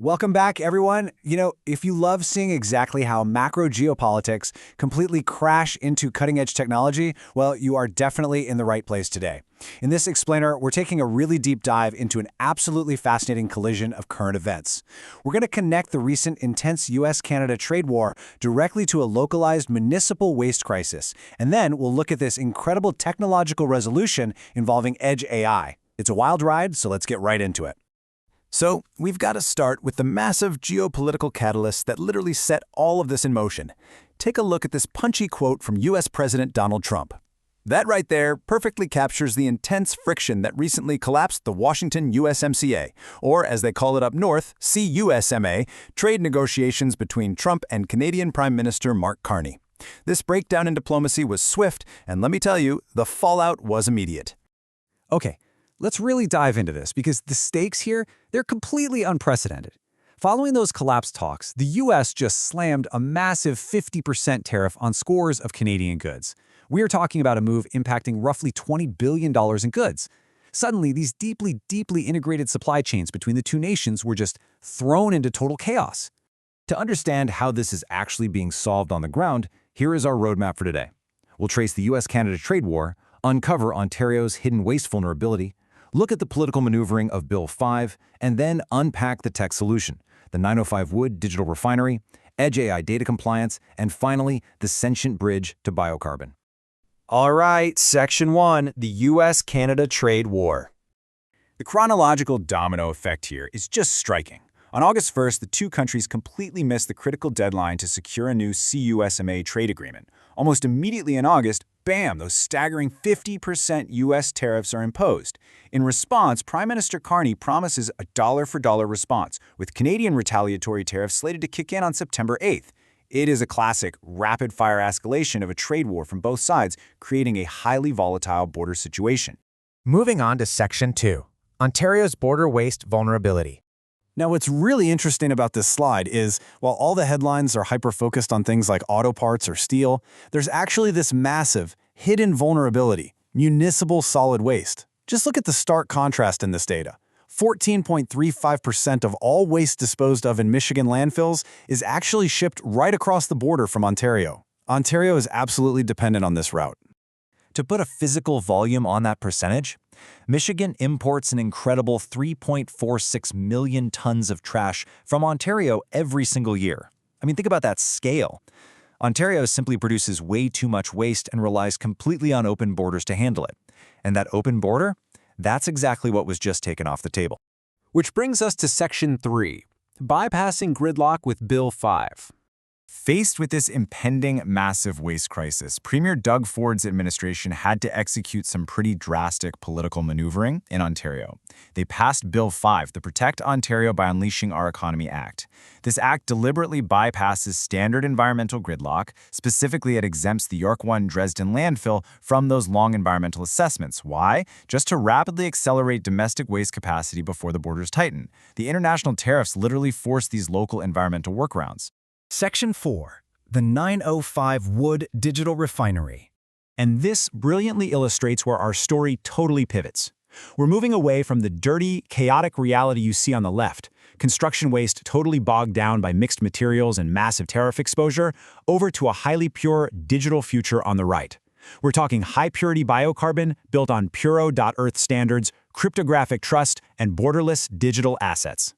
Welcome back, everyone. If you love seeing exactly how macro geopolitics completely crash into cutting-edge technology, well, you are definitely in the right place today. In this explainer, we're taking a really deep dive into an absolutely fascinating collision of current events. We're going to connect the recent intense US-Canada trade war directly to a localized municipal waste crisis, and then we'll look at this incredible technological resolution involving edge AI. It's a wild ride, so let's get right into it. So, we've got to start with the massive geopolitical catalyst that literally set all of this in motion. Take a look at this punchy quote from US President Donald Trump. That right there perfectly captures the intense friction that recently collapsed the Washington USMCA, or as they call it up north, CUSMA, trade negotiations between Trump and Canadian Prime Minister Mark Carney. This breakdown in diplomacy was swift, and let me tell you, the fallout was immediate. Okay, let's really dive into this because the stakes here, they're completely unprecedented. Following those collapsed talks, the US just slammed a massive 50% tariff on scores of Canadian goods. We are talking about a move impacting roughly $20 billion in goods. Suddenly, these deeply integrated supply chains between the two nations were just thrown into total chaos. To understand how this is actually being solved on the ground, here is our roadmap for today. We'll trace the US-Canada trade war, uncover Ontario's hidden waste vulnerability, look at the political maneuvering of Bill 5, and then unpack the tech solution, the 905 Wood Digital Refinery, Edge AI data compliance, and finally, the Sentient Bridge to Biocarbon. All right, Section 1, the US-Canada trade war. The chronological domino effect here is just striking. On August 1st, the two countries completely missed the critical deadline to secure a new CUSMA trade agreement. Almost immediately in August, bam, those staggering 50% U.S. tariffs are imposed. In response, Prime Minister Carney promises a dollar-for-dollar response, with Canadian retaliatory tariffs slated to kick in on September 8th. It is a classic, rapid-fire escalation of a trade war from both sides, creating a highly volatile border situation. Moving on to Section 2, Ontario's border waste vulnerability. Now, what's really interesting about this slide is, while all the headlines are hyper-focused on things like auto parts or steel, there's actually this massive, hidden vulnerability, municipal solid waste. Just look at the stark contrast in this data. 14.35% of all waste disposed of in Michigan landfills is actually shipped right across the border from Ontario. Ontario is absolutely dependent on this route. To put a physical volume on that percentage, Michigan imports an incredible 3.46 million tons of trash from Ontario every single year. I mean, think about that scale. Ontario simply produces way too much waste and relies completely on open borders to handle it. And that open border? That's exactly what was just taken off the table. Which brings us to Section 3, bypassing gridlock with Bill 5. Faced with this impending massive waste crisis, Premier Doug Ford's administration had to execute some pretty drastic political maneuvering in Ontario. They passed Bill 5, the Protect Ontario by Unleashing Our Economy Act. This act deliberately bypasses standard environmental gridlock. Specifically, it exempts the York 1 Dresden landfill from those long environmental assessments. Why? Just to rapidly accelerate domestic waste capacity before the borders tighten. The international tariffs literally force these local environmental workarounds. Section 4, the 905 Wood Digital Refinery. And this brilliantly illustrates where our story totally pivots. We're moving away from the dirty, chaotic reality you see on the left, construction waste totally bogged down by mixed materials and massive tariff exposure, over to a highly pure digital future on the right. We're talking high-purity biocarbon built on Puro.Earth standards, cryptographic trust, and borderless digital assets.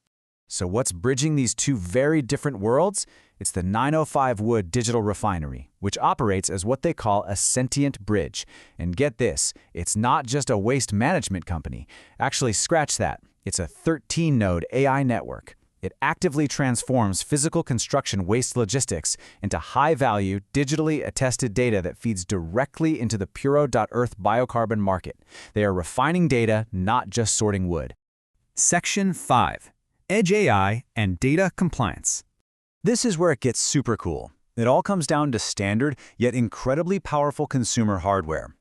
So what's bridging these two very different worlds? It's the 905 Wood Digital Refinery, which operates as what they call a Sentient Bridge. And get this, it's not just a waste management company. Actually, scratch that. It's a 13-node AI network. It actively transforms physical construction waste logistics into high-value, digitally attested data that feeds directly into the Puro.Earth biocarbon market. They are refining data, not just sorting wood. Section 5, Edge AI and Data Compliance. This is where it gets super cool. It all comes down to standard, yet incredibly powerful consumer hardware.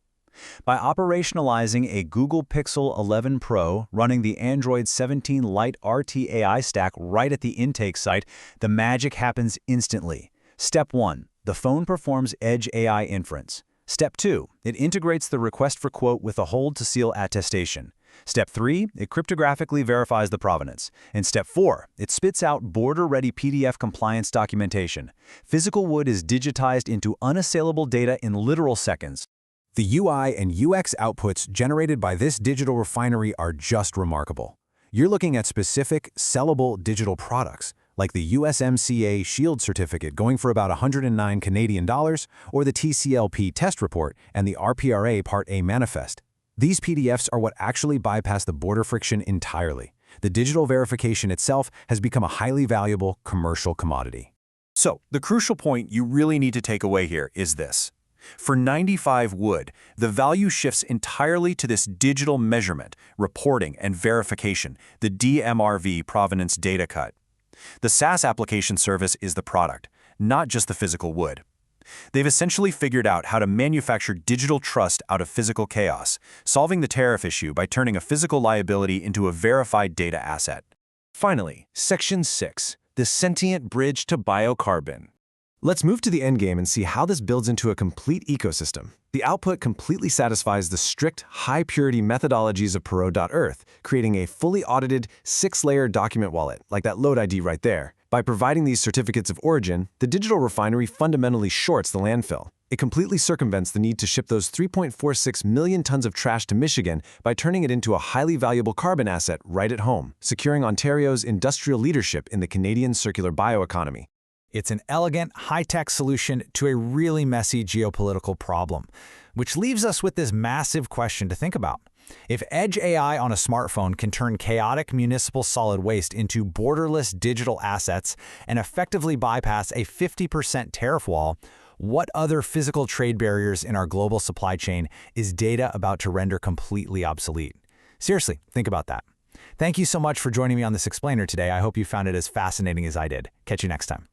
By operationalizing a Google Pixel 11 Pro running the Android 17 Lite RT AI stack right at the intake site, the magic happens instantly. Step 1, the phone performs Edge AI inference. Step 2, it integrates the request for quote with a hold to seal attestation. Step 3, it cryptographically verifies the provenance. And Step 4, it spits out border-ready PDF compliance documentation. Physical wood is digitized into unassailable data in literal seconds. The UI and UX outputs generated by this digital refinery are just remarkable. You're looking at specific, sellable digital products, like the USMCA Shield Certificate going for about 109 Canadian dollars, or the TCLP Test Report and the RPRA Part A Manifest. These PDFs are what actually bypass the border friction entirely. The digital verification itself has become a highly valuable commercial commodity. So, the crucial point you really need to take away here is this. For 95 wood, the value shifts entirely to this digital measurement, reporting, and verification, the DMRV provenance data cut. The SaaS application service is the product, not just the physical wood. They've essentially figured out how to manufacture digital trust out of physical chaos, solving the tariff issue by turning a physical liability into a verified data asset. Finally, Section 6, the Sentient Bridge to Biocarbon. Let's move to the endgame and see how this builds into a complete ecosystem. The output completely satisfies the strict, high-purity methodologies of Perot.Earth, creating a fully audited, 6-layer document wallet, like that load ID right there. By providing these certificates of origin, the digital refinery fundamentally shorts the landfill. It completely circumvents the need to ship those 3.46 million tons of trash to Michigan by turning it into a highly valuable carbon asset right at home, securing Ontario's industrial leadership in the Canadian circular bioeconomy. It's an elegant, high-tech solution to a really messy geopolitical problem, which leaves us with this massive question to think about. If Edge AI on a smartphone can turn chaotic municipal solid waste into borderless digital assets and effectively bypass a 50% tariff wall, what other physical trade barriers in our global supply chain is data about to render completely obsolete? Seriously, think about that. Thank you so much for joining me on this explainer today. I hope you found it as fascinating as I did. Catch you next time.